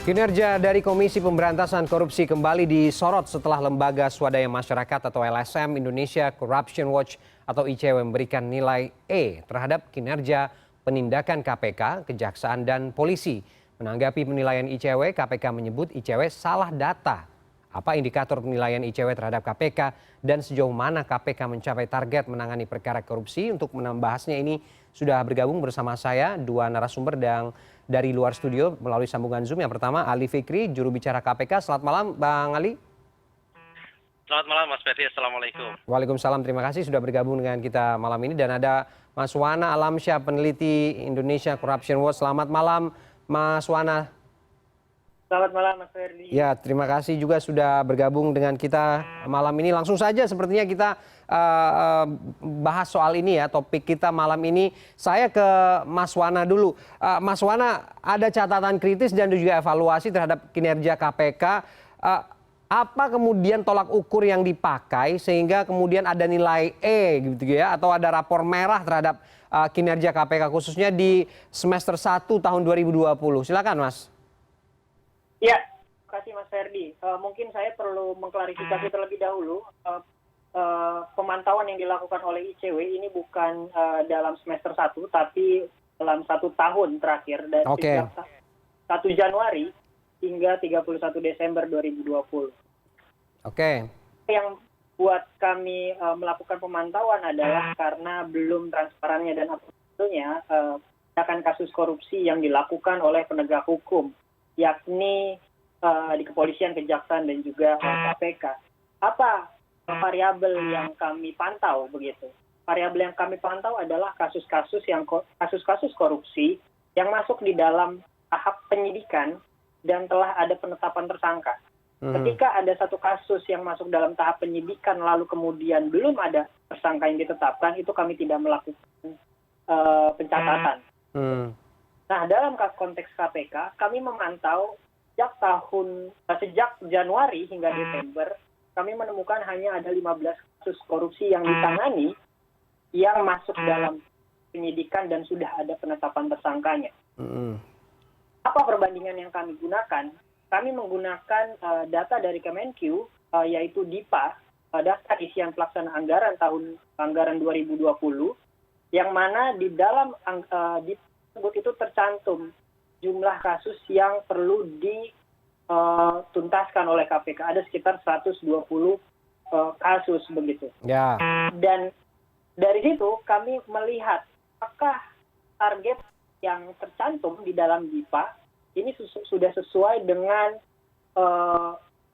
Kinerja dari Komisi Pemberantasan Korupsi kembali disorot setelah Lembaga Swadaya Masyarakat atau LSM Indonesia Corruption Watch atau ICW memberikan nilai E terhadap kinerja penindakan KPK, Kejaksaan, dan Polisi. Menanggapi penilaian ICW, KPK menyebut ICW salah data. Apa indikator penilaian ICW terhadap KPK dan sejauh mana KPK mencapai target menangani perkara korupsi? Untuk membahasnya ini sudah bergabung bersama saya dua narasumber dari luar studio melalui sambungan Zoom. Yang pertama Ali Fikri, juru bicara KPK. Selamat malam Bang Ali. Selamat malam Mas Ferdi, Assalamualaikum. Waalaikumsalam, terima kasih sudah bergabung dengan kita malam ini. Dan ada Mas Wana Alamsyah, peneliti Indonesia Corruption Watch. Selamat malam Mas Wana. Selamat malam Mas Ferdi. Ya, terima kasih juga sudah bergabung dengan kita malam ini. Langsung saja sepertinya kita bahas soal ini ya, topik kita malam ini. Saya ke Mas Wana dulu. Mas Wana, ada catatan kritis dan juga evaluasi terhadap kinerja KPK. Apa kemudian tolak ukur yang dipakai sehingga kemudian ada nilai E gitu ya, atau ada rapor merah terhadap kinerja KPK khususnya di semester 1 tahun 2020. Silakan Mas. Ya, terima kasih Mas Ferdi. Mungkin saya perlu mengklarifikasi terlebih dahulu. Pemantauan yang dilakukan oleh ICW ini bukan dalam semester 1, tapi dalam 1 tahun terakhir dari sejak 1 Januari hingga 31 Desember 2020. Yang buat kami melakukan pemantauan adalah karena belum transparannya dan tentunya tindakan kasus korupsi yang dilakukan oleh penegak hukum, yakni di kepolisian, kejaksaan, dan juga KPK. Apa variabel yang kami pantau begitu? Variabel yang kami pantau adalah kasus-kasus korupsi yang masuk di dalam tahap penyidikan dan telah ada penetapan tersangka. Ketika ada satu kasus yang masuk dalam tahap penyidikan lalu kemudian belum ada tersangka yang ditetapkan, itu kami tidak melakukan pencatatan. Nah, dalam konteks KPK, kami memantau sejak Januari hingga Desember, kami menemukan hanya ada 15 kasus korupsi yang ditangani yang masuk dalam penyidikan dan sudah ada penetapan tersangkanya. Apa perbandingan yang kami gunakan? Kami menggunakan data dari Kemenq, yaitu DIPA, daftar isian pelaksana anggaran tahun anggaran 2020, yang mana di dalam tersebut itu tercantum jumlah kasus yang perlu dituntaskan oleh KPK. Ada sekitar 120 kasus begitu. Ya. Dan dari situ kami melihat apakah target yang tercantum di dalam DIPA ini sudah sesuai dengan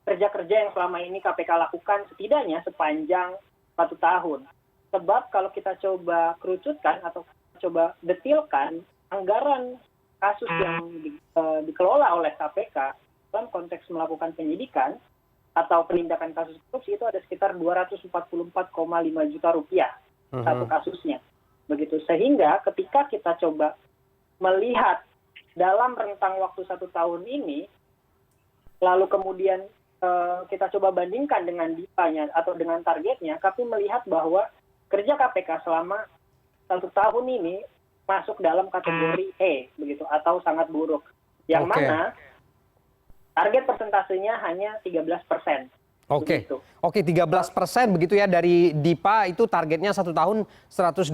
kerja-kerja yang selama ini KPK lakukan setidaknya sepanjang 1 tahun. Sebab kalau kita coba kerucutkan atau coba detilkan anggaran kasus yang dikelola oleh KPK dalam konteks melakukan penyidikan atau penindakan kasus korupsi itu ada sekitar 244,5 juta rupiah satu kasusnya. Begitu, sehingga ketika kita coba melihat dalam rentang waktu 1 tahun ini, lalu kemudian kita coba bandingkan dengan DIPA-nya atau dengan targetnya, kami melihat bahwa kerja KPK selama 1 tahun ini masuk dalam kategori E, begitu, atau sangat buruk. Yang mana target persentasenya hanya 13%. Oke, 13% begitu ya dari DIPA itu targetnya 1 tahun 120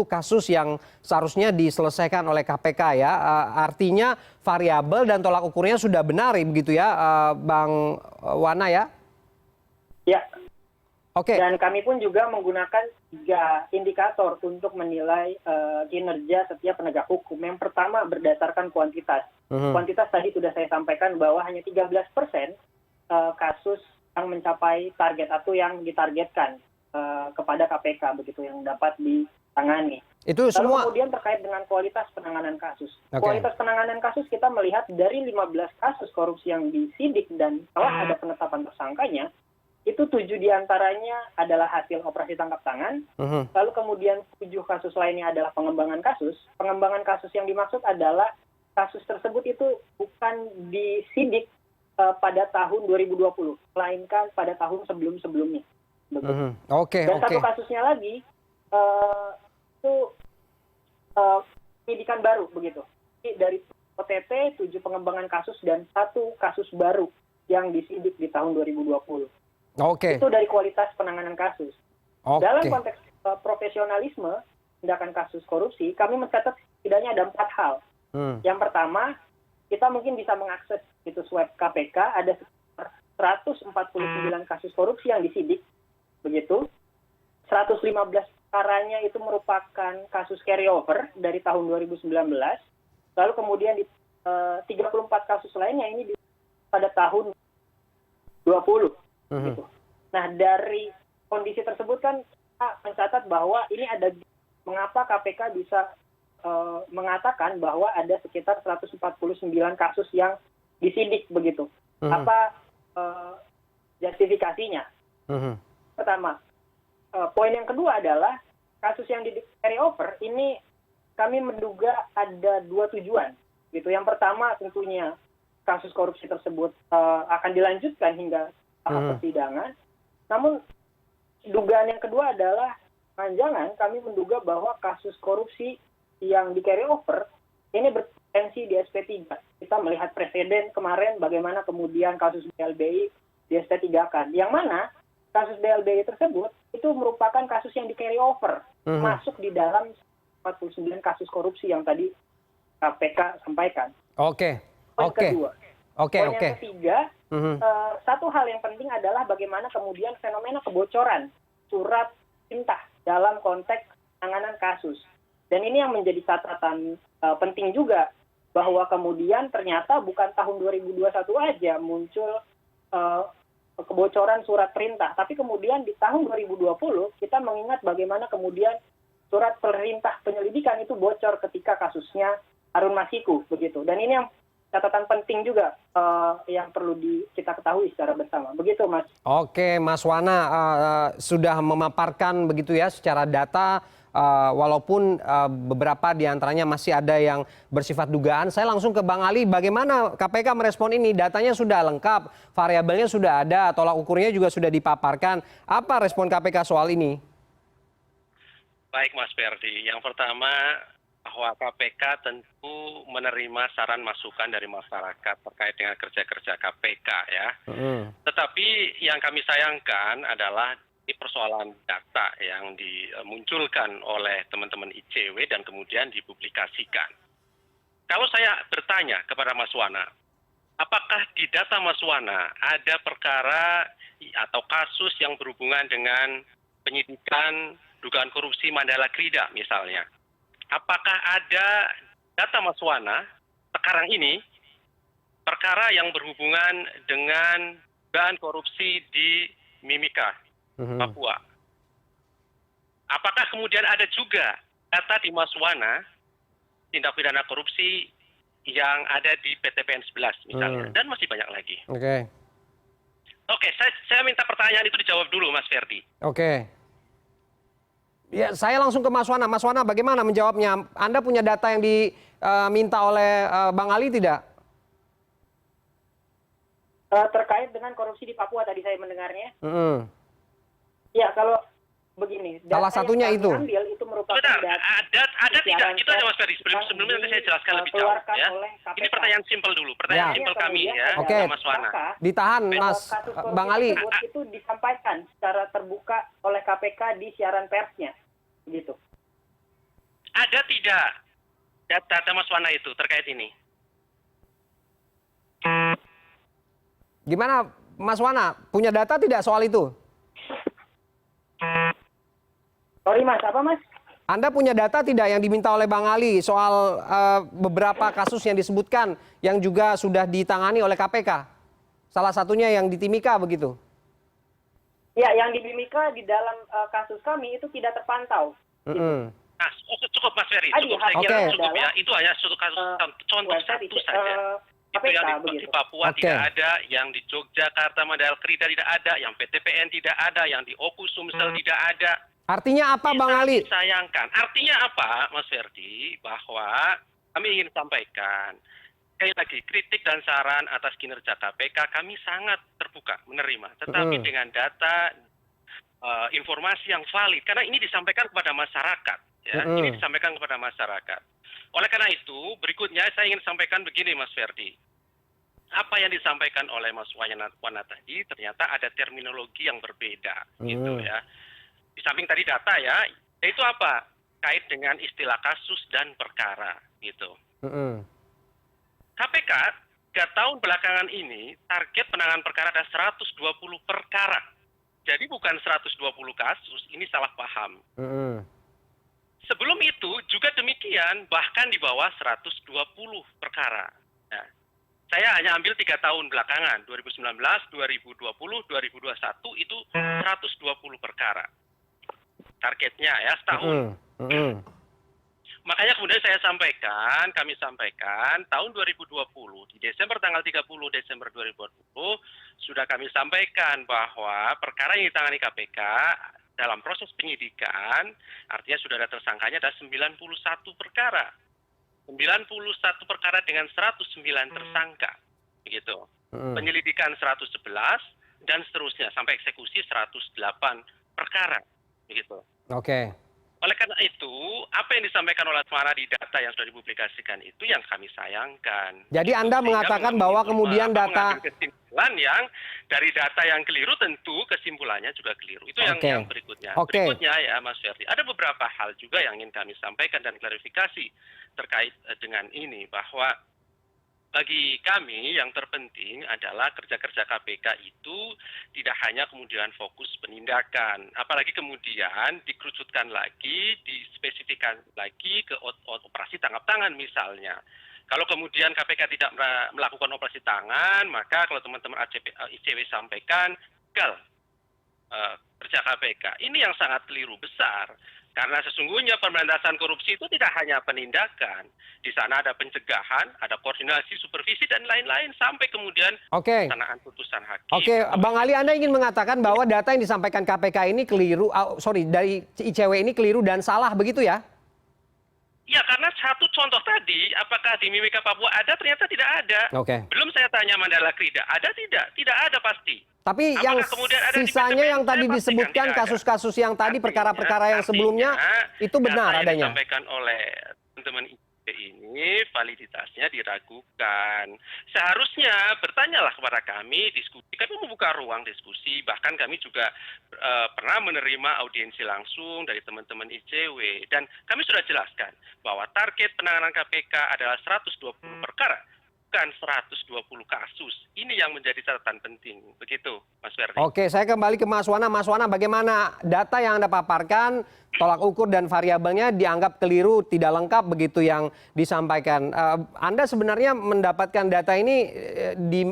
kasus yang seharusnya diselesaikan oleh KPK ya. Artinya variabel dan tolak ukurnya sudah benar begitu ya, Bang Wana ya? Ya. Dan kami pun juga menggunakan 3 indikator untuk menilai kinerja setiap penegak hukum. Yang pertama berdasarkan kuantitas. Kuantitas tadi sudah saya sampaikan bahwa hanya 13% kasus yang mencapai target atau yang ditargetkan kepada KPK begitu yang dapat ditangani. Itu semua. Lalu kemudian terkait dengan kualitas penanganan kasus. Kualitas penanganan kasus kita melihat dari 15 kasus korupsi yang disidik dan telah ada penetapan tersangkanya, itu 7 diantaranya adalah hasil operasi tangkap tangan. Lalu kemudian 7 kasus lainnya adalah pengembangan kasus. Pengembangan kasus yang dimaksud adalah kasus tersebut itu bukan disidik pada tahun 2020, melainkan pada tahun sebelum-sebelumnya. Dan satu kasusnya lagi itu penyidikan baru begitu. Dari OTT OTT, 7 pengembangan kasus, dan 1 kasus baru yang disidik di tahun 2020. Oke. Itu dari kualitas penanganan kasus. Oke. Dalam konteks profesionalisme tindakan kasus korupsi, kami mencatat setidaknya ada 4 hal. Yang pertama, kita mungkin bisa mengakses situs web KPK, ada 149 kasus korupsi yang disidik, begitu. 115 perkaranya itu merupakan kasus carryover dari tahun 2019, lalu kemudian di 34 kasus lainnya ini pada tahun 20. Gitu. Nah, dari kondisi tersebut kan kita mencatat bahwa ini ada mengapa KPK bisa mengatakan bahwa ada sekitar 149 kasus yang disidik begitu. Apa justifikasinya? Pertama, poin yang kedua adalah kasus yang di carry over ini kami menduga ada 2 tujuan. Gitu. Yang pertama tentunya kasus korupsi tersebut akan dilanjutkan hingga tahap persidangan. Namun dugaan yang kedua adalah jangan kami menduga bahwa kasus korupsi yang di carry over ini berpotensi di SP3. Kita melihat presiden kemarin bagaimana kemudian kasus BLBI di SP3-kan. Yang mana kasus BLBI tersebut itu merupakan kasus yang di carry over, masuk di dalam 49 kasus korupsi yang tadi KPK sampaikan. Oke. Poin kedua. Poin yang ketiga, satu hal yang penting adalah bagaimana kemudian fenomena kebocoran surat perintah dalam konteks penanganan kasus. Dan ini yang menjadi catatan penting juga, bahwa kemudian ternyata bukan tahun 2021 aja muncul kebocoran surat perintah, tapi kemudian di tahun 2020 kita mengingat bagaimana kemudian surat perintah penyelidikan itu bocor ketika kasusnya Harun Masiku begitu. Dan ini yang catatan penting juga yang perlu kita ketahui secara bersama. Begitu, Mas. Oke, Mas Wana sudah memaparkan begitu ya secara data, walaupun beberapa diantaranya masih ada yang bersifat dugaan. Saya langsung ke Bang Ali, bagaimana KPK merespon ini? Datanya sudah lengkap, variabelnya sudah ada, tolak ukurnya juga sudah dipaparkan. Apa respon KPK soal ini? Baik, Mas Ferdi. Yang pertama, bahwa KPK tentu menerima saran masukan dari masyarakat terkait dengan kerja-kerja KPK ya. Tetapi yang kami sayangkan adalah ini persoalan data yang dimunculkan oleh teman-teman ICW dan kemudian dipublikasikan. Kalau saya bertanya kepada Mas Wana, apakah di data Mas Wana ada perkara atau kasus yang berhubungan dengan penyidikan dugaan korupsi Mandala Krida misalnya? Apakah ada data Mas Wana sekarang ini perkara yang berhubungan dengan dugaan korupsi di Mimika, Papua? Apakah kemudian ada juga data di Mas Wana tindak pidana korupsi yang ada di PTPN 11 misalnya, dan masih banyak lagi. Oke, saya minta pertanyaan itu dijawab dulu, Mas Ferdi. Oke. Ya, saya langsung ke Mas Wana. Mas Wana, bagaimana menjawabnya? Anda punya data yang diminta oleh Bang Ali tidak? Terkait dengan korupsi di Papua tadi saya mendengarnya. Ya, kalau begini, salah satunya yang itu. Ambil itu merupakan ada tidak? Itu aja Mas Ferdi. Sebelumnya nanti saya jelaskan lebih jauh. Ya. Ini pertanyaan simpel dulu. Pertanyaan simpel kami ya, Oke. Mas Wana. Ditahan, Mas Bang Ali. Itu disampaikan secara terbuka oleh KPK di siaran persnya, begitu. Ada tidak data Mas Wana itu terkait ini? Gimana, Mas Wana? Punya data tidak soal itu? Sorry, Mas. Apa, Mas? Anda punya data tidak yang diminta oleh Bang Ali soal beberapa kasus yang disebutkan yang juga sudah ditangani oleh KPK? Salah satunya yang di Timika begitu? Ya, yang di Timika di dalam kasus kami itu tidak terpantau. Nah, cukup Mas Ferry, cukup. Saya kira cukup ya. Itu hanya satu kasus, contoh satu saja. Itu yang di Papua tidak ada, yang di Yogyakarta Mandala Krida tidak ada, yang PTPN tidak ada, yang di Oku Sumsel tidak ada. Artinya apa, Bang Ali? Sayangkan. Artinya apa, Mas Ferdi? Bahwa kami ingin sampaikan, sekali lagi, kritik dan saran atas kinerja KPK kami sangat terbuka menerima. Tetapi dengan data, informasi yang valid, karena ini disampaikan kepada masyarakat. Ya, ini disampaikan kepada masyarakat. Oleh karena itu, berikutnya saya ingin sampaikan begini, Mas Ferdi. Apa yang disampaikan oleh Mas Wana tadi ternyata ada terminologi yang berbeda, gitu ya. Di samping tadi data ya, itu apa? Kait dengan istilah kasus dan perkara, gitu. KPK 3 tahun belakangan ini target penanganan perkara ada 120 perkara. Jadi bukan 120 kasus, ini salah paham. Sebelum itu juga demikian, bahkan di bawah 120 perkara. Nah, saya hanya ambil 3 tahun belakangan, 2019, 2020, 2021 itu 120 perkara. Targetnya ya setahun. Makanya kemudian kami sampaikan tahun 2020 di Desember tanggal 30 Desember 2020 sudah kami sampaikan bahwa perkara yang ditangani KPK dalam proses penyidikan artinya sudah ada tersangkanya ada 91 perkara. 91 perkara dengan 109 tersangka. Begitu. Penyelidikan 111 dan seterusnya sampai eksekusi 108 perkara. Begitu. Oke. Oleh karena itu, apa yang disampaikan oleh Asmara di data yang sudah dipublikasikan itu yang kami sayangkan. Jadi Anda mengatakan bahwa kemudian data kesimpulan yang dari data yang keliru tentu kesimpulannya juga keliru. Itu yang berikutnya. Berikutnya ya Mas Ferdi, ada beberapa hal juga yang ingin kami sampaikan dan klarifikasi terkait dengan ini bahwa bagi kami yang terpenting adalah kerja-kerja KPK itu tidak hanya kemudian fokus penindakan, apalagi kemudian dikerucutkan lagi, dispesifikkan lagi ke operasi tangkap tangan misalnya. Kalau kemudian KPK tidak melakukan operasi tangan, maka kalau teman-teman ICW sampaikan, gagal kerja KPK. Ini yang sangat keliru besar. Karena sesungguhnya pemberantasan korupsi itu tidak hanya penindakan. Di sana ada pencegahan, ada koordinasi, supervisi, dan lain-lain. Sampai kemudian pelaksanaan putusan hakim. Oke, Bang Ali, Anda ingin mengatakan bahwa data yang disampaikan KPK ini keliru, dari ICW ini keliru dan salah, begitu ya? Ya, karena satu contoh tadi, apakah di Mimika Papua ada? Ternyata tidak ada. Belum saya tanya Mandala Krida, ada tidak? Tidak ada pasti. Tapi yang sisanya yang tadi disebutkan kasus-kasus yang tadi, perkara-perkara yang sebelumnya, itu benar adanya? Yang disampaikan oleh teman-teman ICW ini, validitasnya diragukan. Seharusnya bertanyalah kepada kami, diskusi. Kami membuka ruang diskusi, bahkan kami juga pernah menerima audiensi langsung dari teman-teman ICW. Dan kami sudah jelaskan bahwa target penanganan KPK adalah 120 perkara. Bukan 120 kasus. Ini yang menjadi catatan penting. Begitu, Mas Ferdi. Oke, saya kembali ke Mas Wana. Mas Wana, bagaimana data yang Anda paparkan, tolak ukur dan variabelnya dianggap keliru, tidak lengkap begitu yang disampaikan. Anda sebenarnya mendapatkan data ini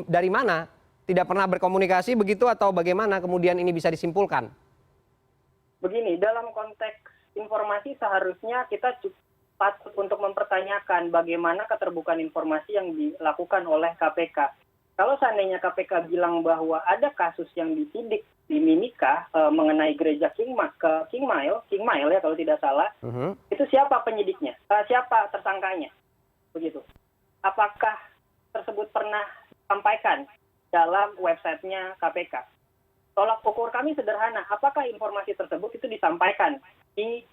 dari mana? Tidak pernah berkomunikasi begitu atau bagaimana kemudian ini bisa disimpulkan? Begini, dalam konteks informasi seharusnya kita patut untuk mempertanyakan bagaimana keterbukaan informasi yang dilakukan oleh KPK. Kalau seandainya KPK bilang bahwa ada kasus yang disidik di Mimika mengenai gereja King Mile ya kalau tidak salah, itu siapa penyidiknya? Siapa tersangkanya? Begitu. Apakah tersebut pernah disampaikan dalam websitenya KPK? Tolak ukur kami sederhana. Apakah informasi tersebut itu disampaikan di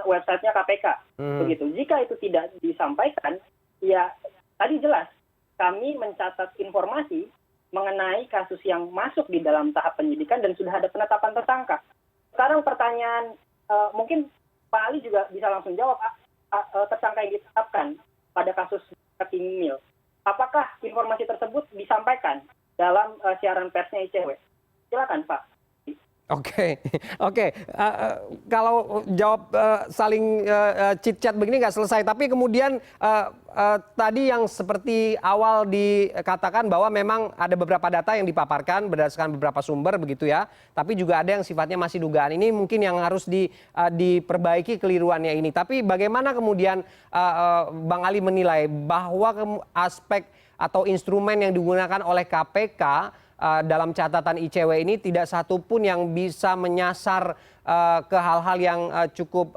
websitenya KPK, begitu. Jika itu tidak disampaikan, ya tadi jelas kami mencatat informasi mengenai kasus yang masuk di dalam tahap penyidikan dan sudah ada penetapan tersangka. Sekarang pertanyaan, mungkin Pak Ali juga bisa langsung jawab, tersangka yang ditetapkan pada kasus King Mile, apakah informasi tersebut disampaikan dalam siaran persnya ICW? Silakan Pak. Oke. Kalau jawab saling chit-chat begini nggak selesai. Tapi kemudian tadi yang seperti awal dikatakan bahwa memang ada beberapa data yang dipaparkan berdasarkan beberapa sumber begitu ya. Tapi juga ada yang sifatnya masih dugaan. Ini mungkin yang harus diperbaiki keliruannya ini. Tapi bagaimana kemudian Bang Ali menilai bahwa aspek atau instrumen yang digunakan oleh KPK dalam catatan ICW ini tidak satu pun yang bisa menyasar ke hal-hal yang cukup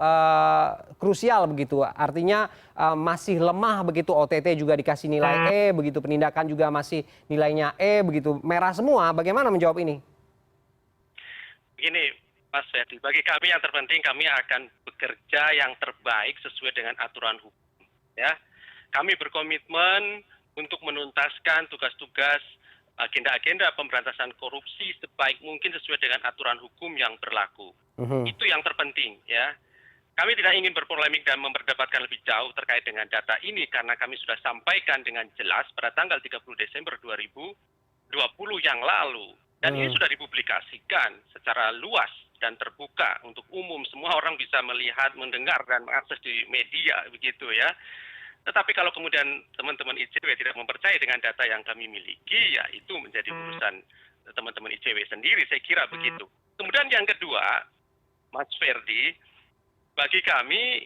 krusial begitu. Artinya masih lemah begitu, OTT juga dikasih nilai E, begitu penindakan juga masih nilainya E, begitu. Merah semua, bagaimana menjawab ini? Begini, Mas Ferdi, bagi kami yang terpenting kami akan bekerja yang terbaik sesuai dengan aturan hukum. Ya, kami berkomitmen untuk menuntaskan tugas-tugas agenda-agenda pemberantasan korupsi sebaik mungkin sesuai dengan aturan hukum yang berlaku. Itu yang terpenting, ya. Kami tidak ingin berpolemik dan memperdebatkan lebih jauh terkait dengan data ini karena kami sudah sampaikan dengan jelas pada tanggal 30 Desember 2020 yang lalu. Dan ini sudah dipublikasikan secara luas dan terbuka untuk umum. Semua orang bisa melihat, mendengar, dan mengakses di media, begitu ya. Tetapi kalau kemudian teman-teman ICW tidak mempercayai dengan data yang kami miliki, ya itu menjadi urusan teman-teman ICW sendiri, saya kira begitu. Kemudian yang kedua, Mas Ferdi, bagi kami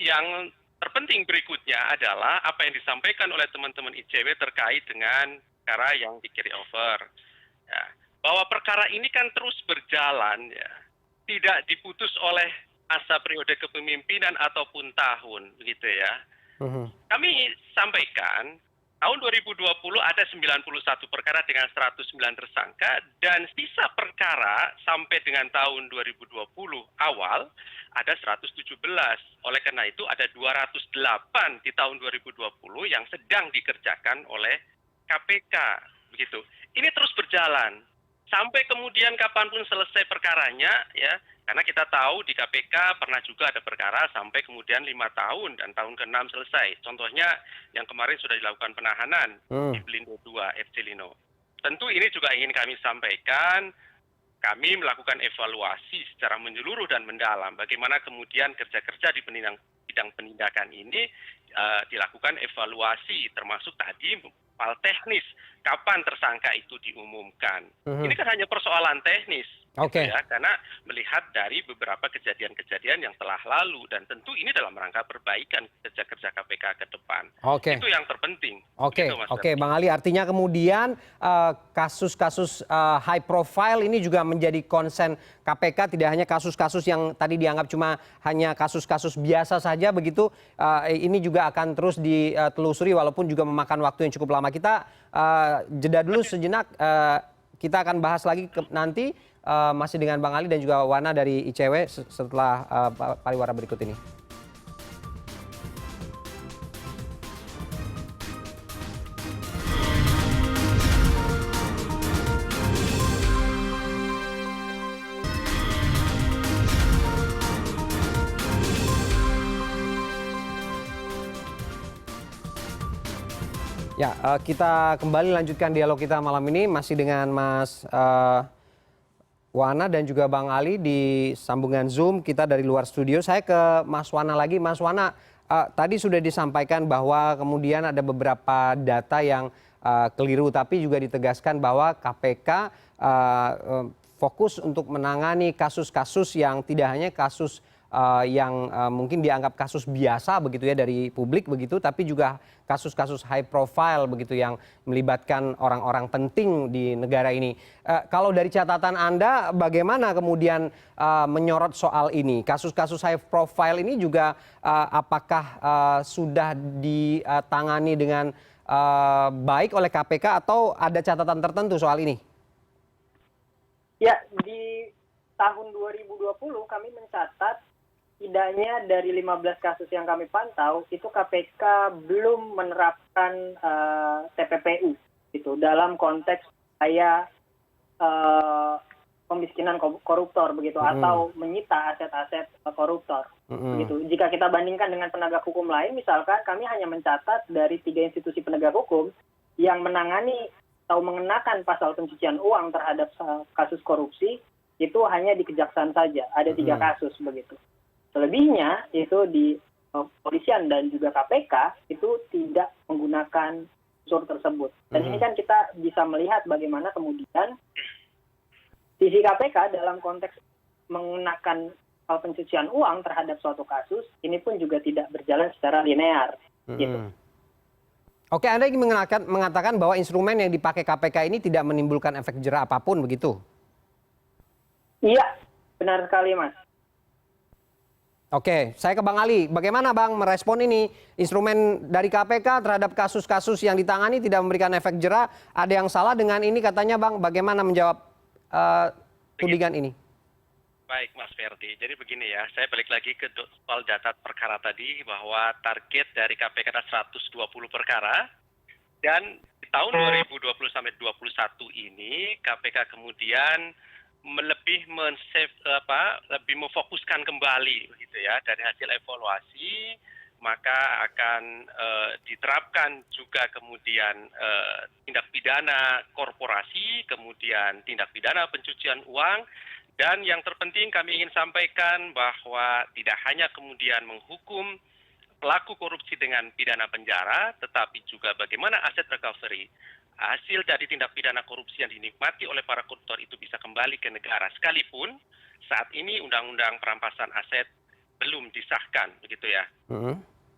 yang terpenting berikutnya adalah apa yang disampaikan oleh teman-teman ICW terkait dengan perkara yang di carry over. Ya, bahwa perkara ini kan terus berjalan, ya, tidak diputus oleh masa periode kepemimpinan ataupun tahun, begitu ya. Kami sampaikan tahun 2020 ada 91 perkara dengan 109 tersangka dan sisa perkara sampai dengan tahun 2020 awal ada 117. Oleh karena itu ada 208 di tahun 2020 yang sedang dikerjakan oleh KPK, begitu. Ini terus berjalan sampai kemudian kapanpun selesai perkaranya, ya. Karena kita tahu di KPK pernah juga ada perkara sampai kemudian 5 tahun dan tahun ke-6 selesai. Contohnya yang kemarin sudah dilakukan penahanan di Pelindo 2 FC Lino. Tentu ini juga ingin kami sampaikan, kami melakukan evaluasi secara menyeluruh dan mendalam. Bagaimana kemudian kerja-kerja di bidang penindakan ini dilakukan evaluasi, termasuk tadi hal teknis, kapan tersangka itu diumumkan. Ini kan hanya persoalan teknis. Oke. Ya, karena melihat dari beberapa kejadian-kejadian yang telah lalu dan tentu ini dalam rangka perbaikan kerja-kerja KPK ke depan. Oke. Itu yang terpenting. Oke, Gitu, Mas oke, Ferdi. Bang Ali. Artinya kemudian kasus-kasus high profile ini juga menjadi konsen KPK, tidak hanya kasus-kasus yang tadi dianggap cuma hanya kasus-kasus biasa saja begitu. Ini juga akan terus ditelusuri walaupun juga memakan waktu yang cukup lama. Kita jeda dulu sejenak. Kita akan bahas lagi nanti. Masih dengan Bang Ali dan juga Wana dari ICW setelah pariwara berikut ini. Ya, kita kembali lanjutkan dialog kita malam ini masih dengan Mas Wana dan juga Bang Ali di sambungan Zoom kita dari luar studio. Saya ke Mas Wana lagi. Mas Wana, tadi sudah disampaikan bahwa kemudian ada beberapa data yang keliru, tapi juga ditegaskan bahwa KPK fokus untuk menangani kasus-kasus yang tidak hanya kasus yang mungkin dianggap kasus biasa begitu ya dari publik begitu, tapi juga kasus-kasus high profile begitu yang melibatkan orang-orang penting di negara ini. Kalau dari catatan Anda, bagaimana kemudian menyorot soal ini? Kasus-kasus high profile ini juga apakah sudah ditangani dengan baik oleh KPK atau ada catatan tertentu soal ini? Ya, di tahun 2020 kami mencatat setidaknya dari 15 kasus yang kami pantau, itu KPK belum menerapkan TPPU gitu, dalam konteks pemiskinan koruptor begitu, atau menyita aset-aset koruptor begitu. Jika kita bandingkan dengan penegak hukum lain, misalkan kami hanya mencatat dari 3 institusi penegak hukum yang menangani atau mengenakan pasal pencucian uang terhadap kasus korupsi, itu hanya di Kejaksaan saja, ada 3 kasus begitu. Selebihnya itu di kepolisian dan juga KPK itu tidak menggunakan unsur tersebut. Dan ini kan kita bisa melihat bagaimana kemudian sisi KPK dalam konteks mengenakan pencucian uang terhadap suatu kasus, ini pun juga tidak berjalan secara linear. Gitu. Oke, Anda ingin mengatakan bahwa instrumen yang dipakai KPK ini tidak menimbulkan efek jera apapun begitu? Iya, benar sekali, Mas. Oke, saya ke Bang Ali. Bagaimana Bang merespon ini? Instrumen dari KPK terhadap kasus-kasus yang ditangani tidak memberikan efek jera. Ada yang salah dengan ini katanya Bang. Bagaimana menjawab tudingan ini? Baik, Mas Ferdi. Jadi begini ya, saya balik lagi ke soal data perkara tadi bahwa target dari KPK ada 120 perkara dan di tahun 2020 sampai 2021 ini KPK kemudian lebih memfokuskan kembali begitu ya dari hasil evaluasi, maka akan diterapkan juga kemudian tindak pidana korporasi, kemudian tindak pidana pencucian uang. Dan yang terpenting kami ingin sampaikan bahwa tidak hanya kemudian menghukum pelaku korupsi dengan pidana penjara, tetapi juga bagaimana aset recovery, hasil dari tindak pidana korupsi yang dinikmati oleh para koruptor itu bisa kembali ke negara. Sekalipun saat ini undang-undang perampasan aset belum disahkan, begitu ya.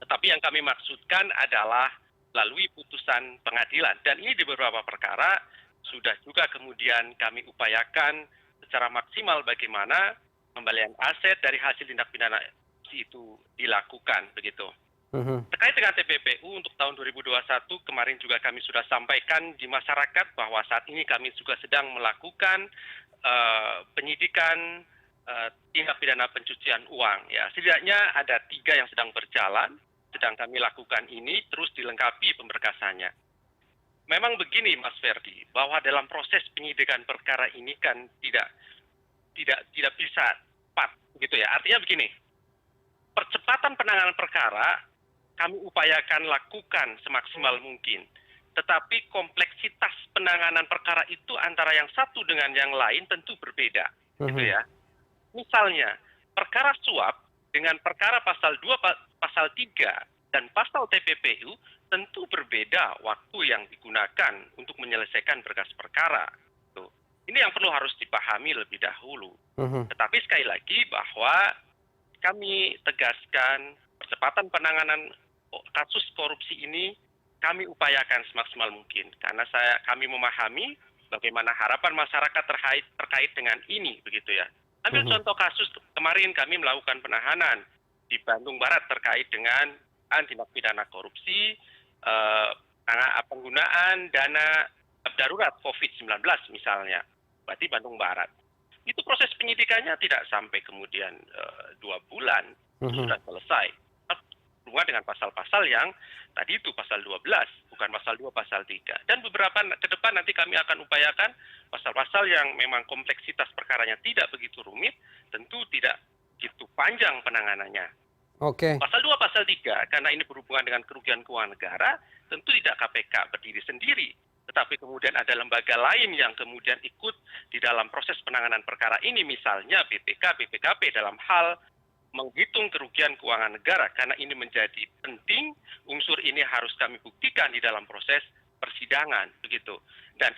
Tetapi yang kami maksudkan adalah melalui putusan pengadilan. Dan ini di beberapa perkara sudah juga kemudian kami upayakan secara maksimal bagaimana pembalian aset dari hasil tindak pidana itu dilakukan begitu. Terkait dengan TPPU untuk tahun 2021 kemarin juga kami sudah sampaikan di masyarakat bahwa saat ini kami juga sedang melakukan penyidikan tindak pidana pencucian uang. Ya, setidaknya ada 3 yang sedang berjalan, sedang kami lakukan ini terus dilengkapi pemberkasannya. Memang begini Mas Ferdi, bahwa dalam proses penyidikan perkara ini kan tidak bisa cepat, gitu ya. Artinya begini, percepatan penanganan perkara kami upayakan lakukan semaksimal mungkin. Tetapi kompleksitas penanganan perkara itu antara yang satu dengan yang lain tentu berbeda, gitu ya. Misalnya, perkara suap dengan perkara pasal 2, pasal 3, dan pasal TPPU tentu berbeda waktu yang digunakan untuk menyelesaikan berkas perkara. Ini yang perlu harus dipahami lebih dahulu. Tetapi sekali lagi bahwa kami tegaskan percepatan penanganan kasus korupsi ini kami upayakan semaksimal mungkin. Karena kami memahami bagaimana harapan masyarakat terkait dengan ini, begitu ya. Ambil contoh kasus kemarin kami melakukan penahanan di Bandung Barat terkait dengan tindak pidana korupsi, penggunaan dana darurat COVID-19 misalnya, berarti Bandung Barat. Itu proses penyidikannya tidak sampai kemudian 2 bulan, sudah selesai. Berhubungan dengan pasal-pasal yang tadi itu pasal 12, bukan pasal 2, pasal 3. Dan beberapa ke depan nanti kami akan upayakan pasal-pasal yang memang kompleksitas perkaranya tidak begitu rumit, tentu tidak begitu panjang penanganannya. Pasal 2, pasal 3, karena ini berhubungan dengan kerugian keuangan negara, tentu tidak KPK berdiri sendiri. Tetapi kemudian ada lembaga lain yang kemudian ikut di dalam proses penanganan perkara ini, misalnya BPK, BPKP dalam hal menghitung kerugian keuangan negara. Karena ini menjadi penting, unsur ini harus kami buktikan di dalam proses persidangan, begitu. Dan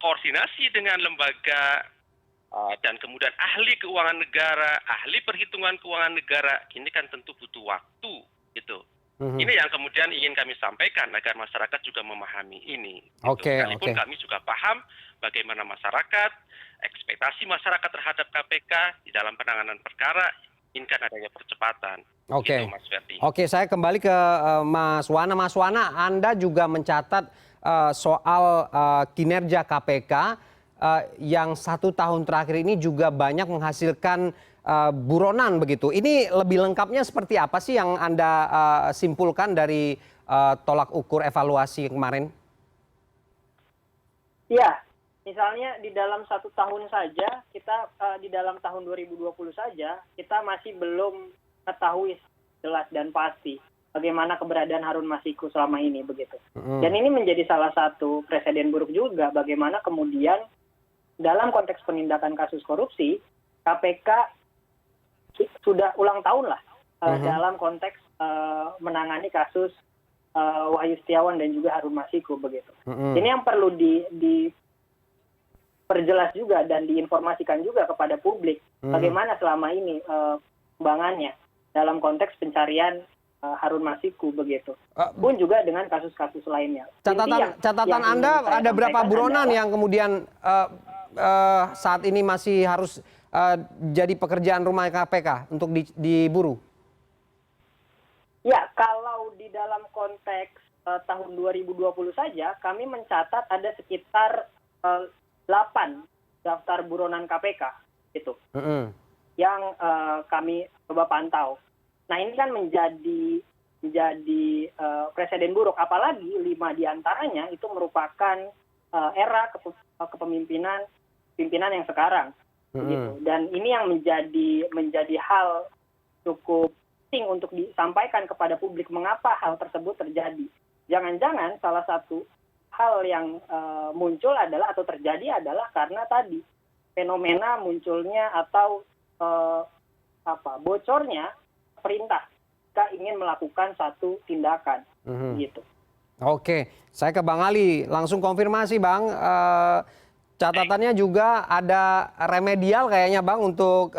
koordinasi dengan lembaga dan kemudian ahli keuangan negara, ahli perhitungan keuangan negara, ini kan tentu butuh waktu, gitu. Ini yang kemudian ingin kami sampaikan agar masyarakat juga memahami ini. Sekalipun kami juga paham bagaimana masyarakat, ekspektasi masyarakat terhadap KPK di dalam penanganan perkara, inginkan adanya percepatan. Gitu, Mas Ferdi. Saya kembali ke Mas Wana. Mas Wana, Anda juga mencatat soal kinerja KPK yang 1 tahun terakhir ini juga banyak menghasilkan buronan begitu. Ini lebih lengkapnya seperti apa sih yang Anda simpulkan dari tolak ukur evaluasi kemarin? Ya, misalnya di dalam 1 tahun saja, kita di dalam tahun 2020 saja, kita masih belum mengetahui jelas dan pasti bagaimana keberadaan Harun Masiku selama ini, begitu. Dan ini menjadi salah satu presiden buruk juga bagaimana kemudian dalam konteks penindakan kasus korupsi, KPK sudah ulang tahun lah dalam konteks menangani kasus Wahyu Setiawan dan juga Harun Masiku, begitu. Ini yang perlu diperjelas juga dan diinformasikan juga kepada publik bagaimana selama ini kembangannya dalam konteks pencarian Harun Masiku, begitu. Pun juga dengan kasus-kasus lainnya. Catatan Anda ada berapa buronan yang kemudian saat ini masih harus jadi pekerjaan rumah KPK untuk diburu? Ya, kalau di dalam konteks tahun 2020 saja, kami mencatat ada sekitar 8 daftar buronan KPK itu Mm-mm. yang kami coba pantau. Nah ini kan menjadi presiden buruk, apalagi 5 diantaranya itu merupakan era kepemimpinan yang sekarang, gitu. Dan ini yang menjadi hal cukup penting untuk disampaikan kepada publik mengapa hal tersebut terjadi. Jangan-jangan salah satu hal yang muncul adalah atau terjadi adalah karena tadi fenomena munculnya atau bocornya perintah jika ingin melakukan satu tindakan, gitu. Oke, saya ke Bang Ali, langsung konfirmasi Bang, catatannya juga ada remedial kayaknya Bang untuk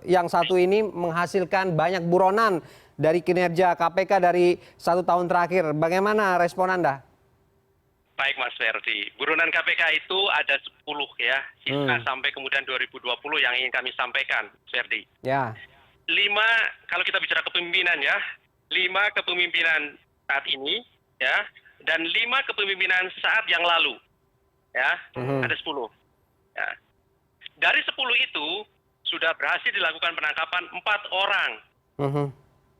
yang satu ini menghasilkan banyak buronan dari kinerja KPK dari 1 tahun terakhir. Bagaimana respon Anda? Baik Mas Ferdi, buronan KPK itu ada 10 ya, sisa sampai kemudian 2020 yang ingin kami sampaikan, Mas Ferdi. Ya. 5, kalau kita bicara kepemimpinan ya, 5 kepemimpinan saat ini ya, dan 5 kepemimpinan saat yang lalu ya, ada 10. Ya. Dari 10 itu sudah berhasil dilakukan penangkapan 4 orang.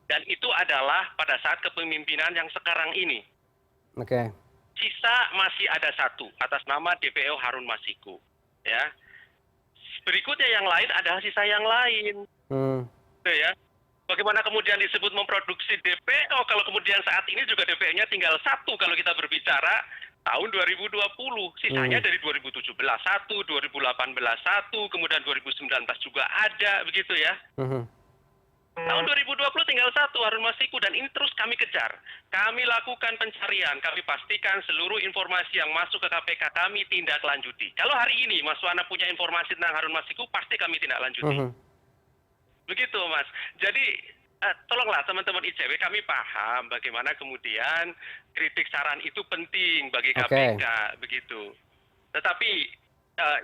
Dan itu adalah pada saat kepemimpinan yang sekarang ini. Oke. Sisa masih ada 1 atas nama DPO Harun Masiku. Ya. Berikutnya yang lain adalah sisa yang lain. Ya. Bagaimana kemudian disebut memproduksi DPO kalau kemudian saat ini juga DPO-nya tinggal 1 kalau kita berbicara tahun 2020. Sisanya dari 2017 1, 2018 1, kemudian 2019 juga ada begitu ya. Tahun 2020 tinggal 1 Harun Masiku dan ini terus kami kejar. Kami lakukan pencarian, kami pastikan seluruh informasi yang masuk ke KPK kami tindak lanjuti. Kalau hari ini Mas Wana punya informasi tentang Harun Masiku pasti kami tindak lanjuti. Begitu Mas. Jadi tolonglah teman-teman ICW kami paham bagaimana kemudian kritik saran itu penting bagi KPK begitu. Tetapi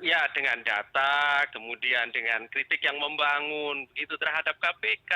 ya dengan data, kemudian dengan kritik yang membangun begitu terhadap KPK,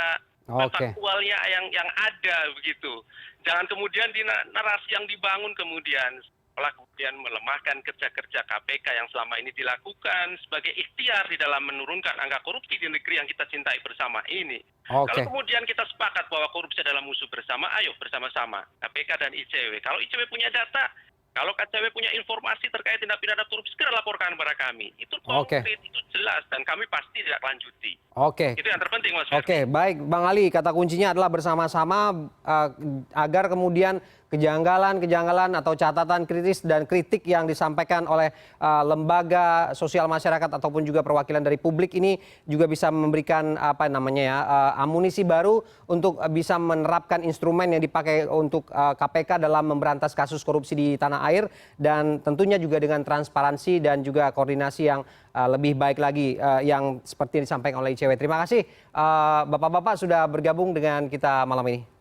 faktualnya yang ada begitu. Jangan kemudian di narasi yang dibangun kemudian setelah kemudian melemahkan kerja-kerja KPK yang selama ini dilakukan sebagai ikhtiar di dalam menurunkan angka korupsi di negeri yang kita cintai bersama ini. Kalau kemudian kita sepakat bahwa korupsi adalah musuh bersama, ayo bersama-sama KPK dan ICW. Kalau ICW punya data, kalau KCW punya informasi terkait tindak pidana korupsi, segera laporkan kepada kami. Itu konkret, itu jelas, dan kami pasti tidak lanjuti. Itu yang terpenting, Mas Ferdi. Oke, baik. Bang Ali, kata kuncinya adalah bersama-sama agar kemudian kejanggalan atau catatan kritis dan kritik yang disampaikan oleh lembaga sosial masyarakat ataupun juga perwakilan dari publik ini juga bisa memberikan amunisi baru untuk bisa menerapkan instrumen yang dipakai untuk KPK dalam memberantas kasus korupsi di tanah air dan tentunya juga dengan transparansi dan juga koordinasi yang lebih baik lagi yang seperti yang disampaikan oleh ICW. Terima kasih Bapak-bapak sudah bergabung dengan kita malam ini.